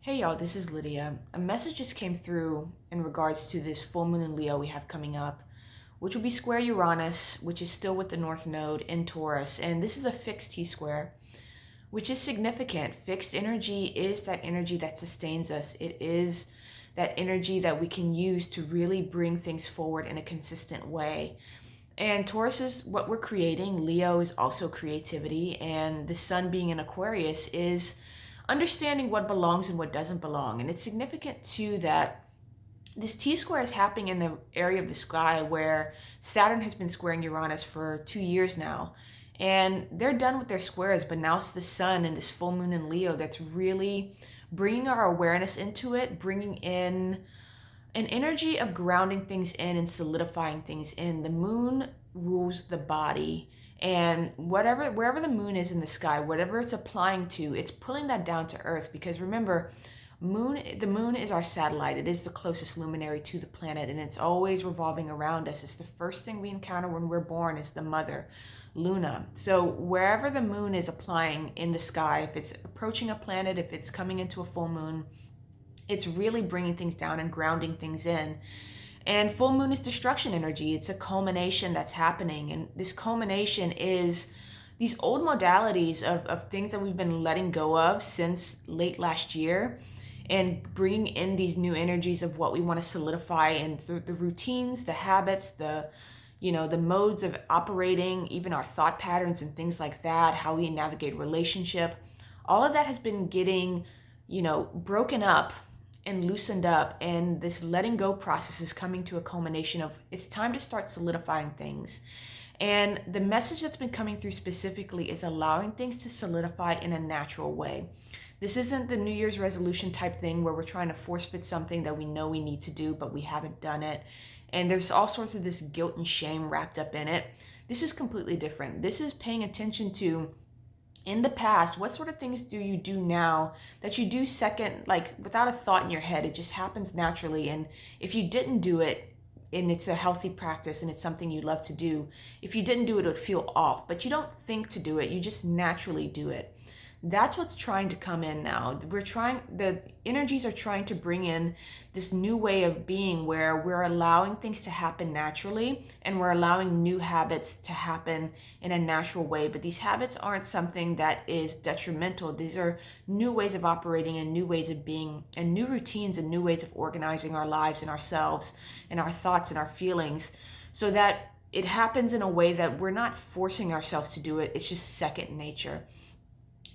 Hey y'all, this is Lydia. A message just came through in regards to this full moon in Leo we have coming up, which will be square Uranus, which is still with the North Node in Taurus. And this is a fixed T-square, which is significant. Fixed energy is that energy that sustains us. It is that energy that we can use to really bring things forward in a consistent way. And Taurus is what we're creating. Leo is also creativity. And the sun being in Aquarius is understanding what belongs and what doesn't belong. And it's significant too that this T-square is happening in the area of the sky where Saturn has been squaring Uranus for 2 years now. And they're done with their squares, but now it's the sun and this full moon in Leo that's really bringing our awareness into it, bringing in an energy of grounding things in and solidifying things in. The moon rules the body, and wherever the moon is in the sky, whatever it's applying to, it's pulling that down to earth. Because remember, the moon is our satellite. It is the closest luminary to the planet, and it's always revolving around us. It's the first thing we encounter when we're born, is the mother, Luna. So wherever the moon is applying in the sky, if it's approaching a planet, if it's coming into a full moon, it's really bringing things down and grounding things in. And full moon is destruction energy. It's a culmination that's happening. And this culmination is these old modalities of things that we've been letting go of since late last year, and bringing in these new energies of what we want to solidify, and the routines, the habits, the modes of operating, even our thought patterns and things like that, how we navigate relationship. All of that has been getting, broken up and loosened up, and this letting go process is coming to a culmination of it's time to start solidifying things. And the message that's been coming through specifically is allowing things to solidify in a natural way. This isn't the New Year's resolution type thing where we're trying to force fit something that we know we need to do, but we haven't done it. And there's all sorts of this guilt and shame wrapped up in it. This is completely different. This is paying attention to, in the past, what sort of things do you do now that you do second, like without a thought in your head? It just happens naturally. And if you didn't do it, and it's a healthy practice and it's something you love to do, if you didn't do it, it would feel off. But you don't think to do it, you just naturally do it. That's what's trying to come in now. The energies are trying to bring in this new way of being where we're allowing things to happen naturally, and we're allowing new habits to happen in a natural way. But these habits aren't something that is detrimental. These are new ways of operating and new ways of being, and new routines and new ways of organizing our lives and ourselves and our thoughts and our feelings, so that it happens in a way that we're not forcing ourselves to do it. It's just second nature.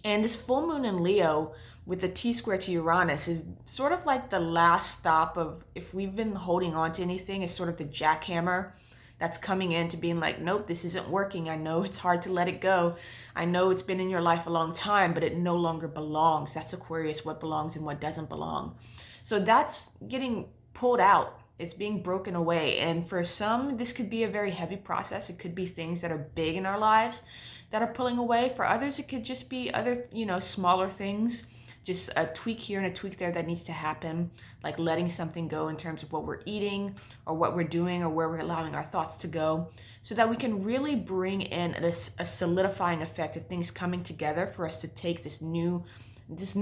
And this full moon in Leo with the T-square to Uranus is sort of like the last stop of, if we've been holding on to anything, is sort of the jackhammer that's coming in to being like, nope, this isn't working. I know it's hard to let it go. I know it's been in your life a long time, but it no longer belongs. That's Aquarius, what belongs and what doesn't belong. So that's getting pulled out. It's being broken away. And for some, this could be a very heavy process. It could be things that are big in our lives that are pulling away. For others, it could just be other, smaller things, just a tweak here and a tweak there that needs to happen, like letting something go in terms of what we're eating or what we're doing or where we're allowing our thoughts to go, so that we can really bring in a solidifying effect of things coming together for us to take this new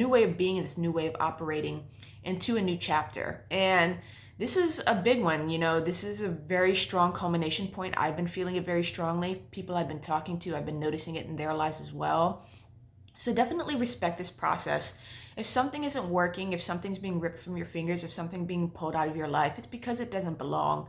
way of being and this new way of operating into a new chapter. And this is a big one. This is a very strong culmination point. I've been feeling it very strongly. People I've been talking to, I've been noticing it in their lives as well. So definitely respect this process. If something isn't working, if something's being ripped from your fingers, if something being pulled out of your life, it's because it doesn't belong.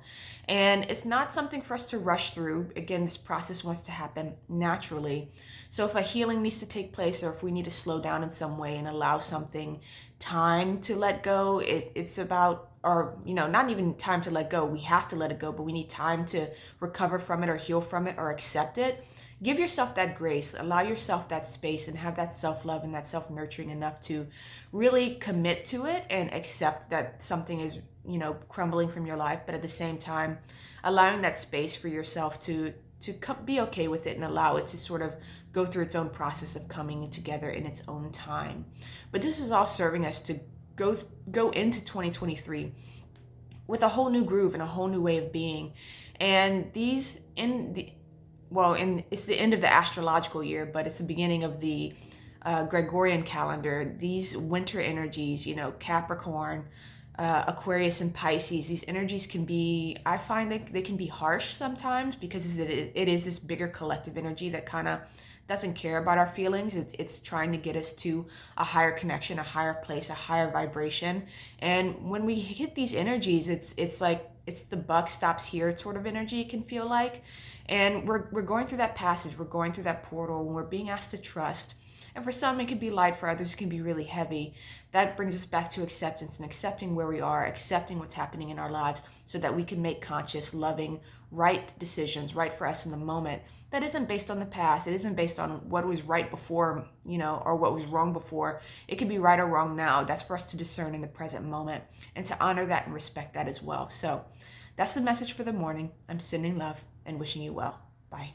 And it's not something for us to rush through. Again, this process wants to happen naturally. So if a healing needs to take place, or if we need to slow down in some way and allow something time to let go, it's about, or not even time to let go. We have to let it go, but we need time to recover from it or heal from it or accept it. Give yourself that grace, allow yourself that space, and have that self-love and that self-nurturing enough to really commit to it and accept that something is, crumbling from your life, but at the same time, allowing that space for yourself to be okay with it and allow it to sort of go through its own process of coming together in its own time. But this is all serving us to go into 2023 with a whole new groove and a whole new way of being. And it's the end of the astrological year, but it's the beginning of the Gregorian calendar, these winter energies, Capricorn, Aquarius and Pisces, these energies can be, I find they can be harsh sometimes because it is this bigger collective energy that kind of doesn't care about our feelings. It's trying to get us to a higher connection, a higher place, a higher vibration. And when we hit these energies, it's like it's the buck stops here sort of energy, it can feel like. And we're going through that passage, we're going through that portal, and we're being asked to trust. And for some, it can be light, for others, it can be really heavy. That brings us back to acceptance and accepting where we are, accepting what's happening in our lives so that we can make conscious, loving, right decisions, right for us in the moment. That isn't based on the past. It isn't based on what was right before, or what was wrong before. It could be right or wrong now. That's for us to discern in the present moment and to honor that and respect that as well. So that's the message for the morning. I'm sending love and wishing you well. Bye.